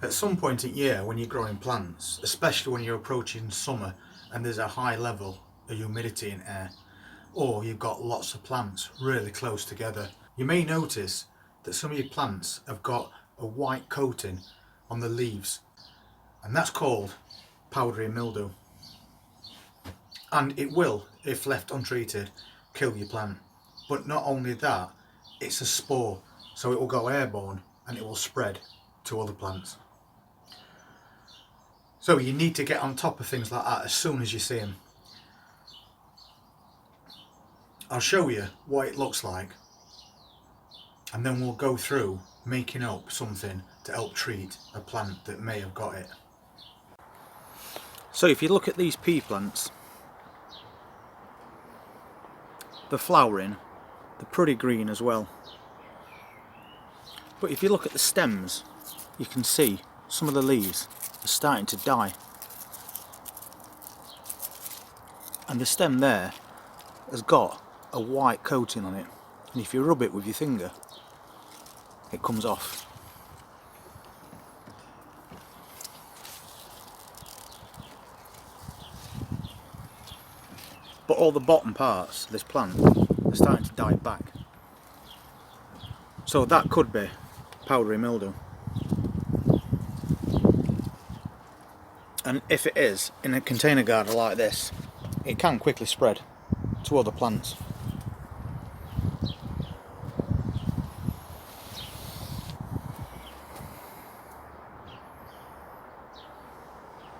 At some point in year when you're growing plants, especially when you're approaching summer and there's a high level of humidity in air, or you've got lots of plants really close together, you may notice that some of your plants have got a white coating on the leaves, and that's called powdery mildew. And it will, if left untreated, kill your plant. But not only that, it's a spore, so it will go airborne and it will spread to other plants. So you need to get on top of things like that as soon as you see them. I'll show you what it looks like, and then we'll go through making up something to help treat a plant that may have got it. So if you look at these pea plants, they're flowering, they're pretty green as well. But if you look at the stems, you can see some of the leaves are starting to die. And the stem there has got a white coating on it. And if you rub it with your finger, it comes off. But all the bottom parts of this plant are starting to die back. So that could be powdery mildew. And if it is in a container garden like this, it can quickly spread to other plants.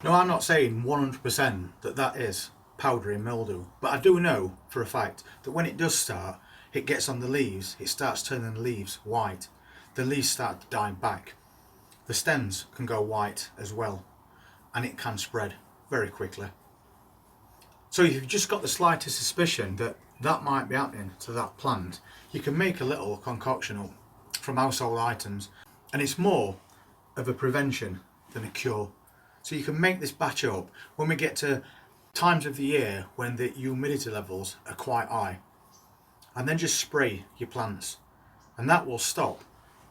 Now, I'm not saying 100% that that is powdery mildew, but I do know for a fact that when it does start, it gets on the leaves, it starts turning the leaves white. The leaves start to die back. The stems can go white as well, and it can spread very quickly. So if you've just got the slightest suspicion that that might be happening to that plant, you can make a little concoction up from household items, and it's more of a prevention than a cure. So you can make this batch up when we get to times of the year when the humidity levels are quite high, and then just spray your plants, and that will stop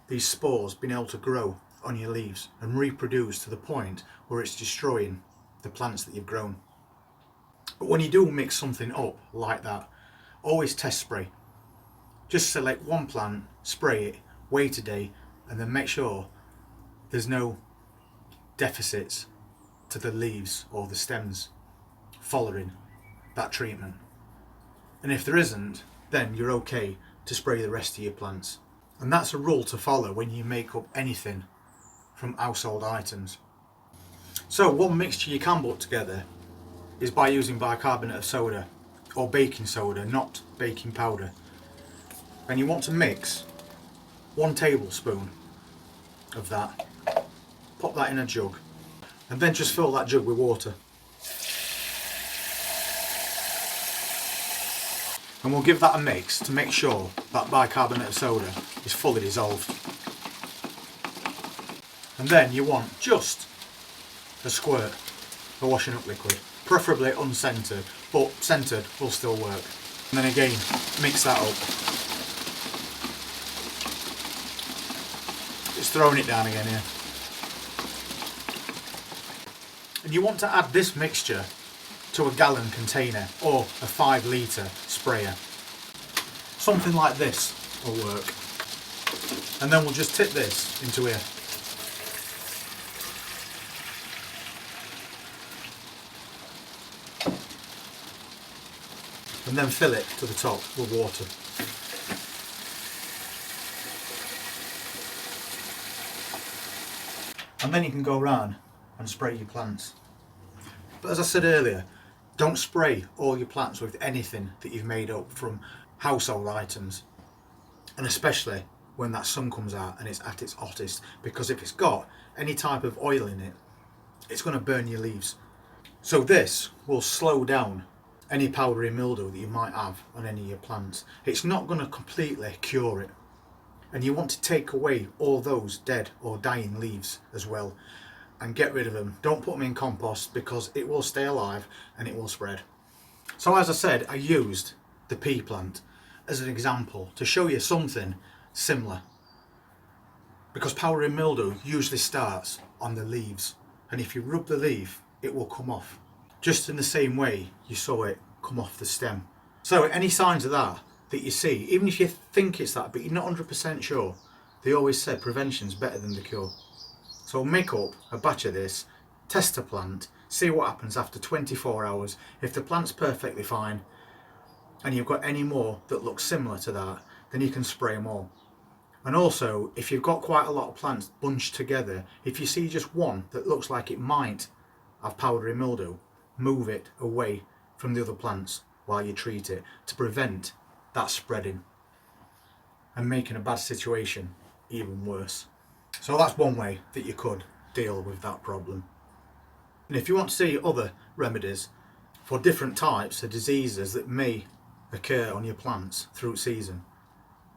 these spores being able to grow on your leaves and reproduce to the point where it's destroying the plants that you've grown. But when you do mix something up like that, always test spray. Just select one plant, spray it, wait a day, and then make sure there's no deficits to the leaves or the stems following that treatment. And if there isn't, then you're okay to spray the rest of your plants. And that's a rule to follow when you make up anything from household items. So one mixture you can put together is by using bicarbonate of soda or baking soda, not baking powder. And you want to mix 1 tablespoon of that, pop that in a jug, and then just fill that jug with water. And we'll give that a mix to make sure that bicarbonate of soda is fully dissolved. And then you want just a squirt of washing up liquid, preferably unscented, but scented will still work. And then again, mix that up. Just throwing it down again here. And you want to add this mixture to a gallon container or a 5 litre sprayer. Something like this will work. And then we'll just tip this into here. And then fill it to the top with water. And then you can go around and spray your plants. But as I said earlier, don't spray all your plants with anything that you've made up from household items, and especially when that sun comes out and it's at its hottest, because if it's got any type of oil in it, it's going to burn your leaves. So this will slow down any powdery mildew that you might have on any of your plants. It's not going to completely cure it, and you want to take away all those dead or dying leaves as well and get rid of them. Don't put them in compost because it will stay alive and it will spread. So as I said, I used the pea plant as an example to show you something similar. because powdery mildew usually starts on the leaves, and if you rub the leaf it will come off, just in the same way you saw it come off the stem. So any signs of that you see, even if you think it's that but you're not 100% sure, they always say prevention's better than the cure. So make up a batch of this, test the plant, see what happens after 24 hours. If the plant's perfectly fine and you've got any more that look similar to that, then you can spray them all. And also, if you've got quite a lot of plants bunched together, if you see just one that looks like it might have powdery mildew, move it away from the other plants while you treat it to prevent that spreading and making a bad situation even worse. So that's one way that you could deal with that problem. And if you want to see other remedies for different types of diseases that may occur on your plants through season,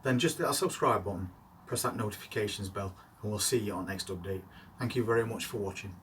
then just hit that subscribe button, press that notifications bell, and we'll see you on next update. Thank you very much for watching.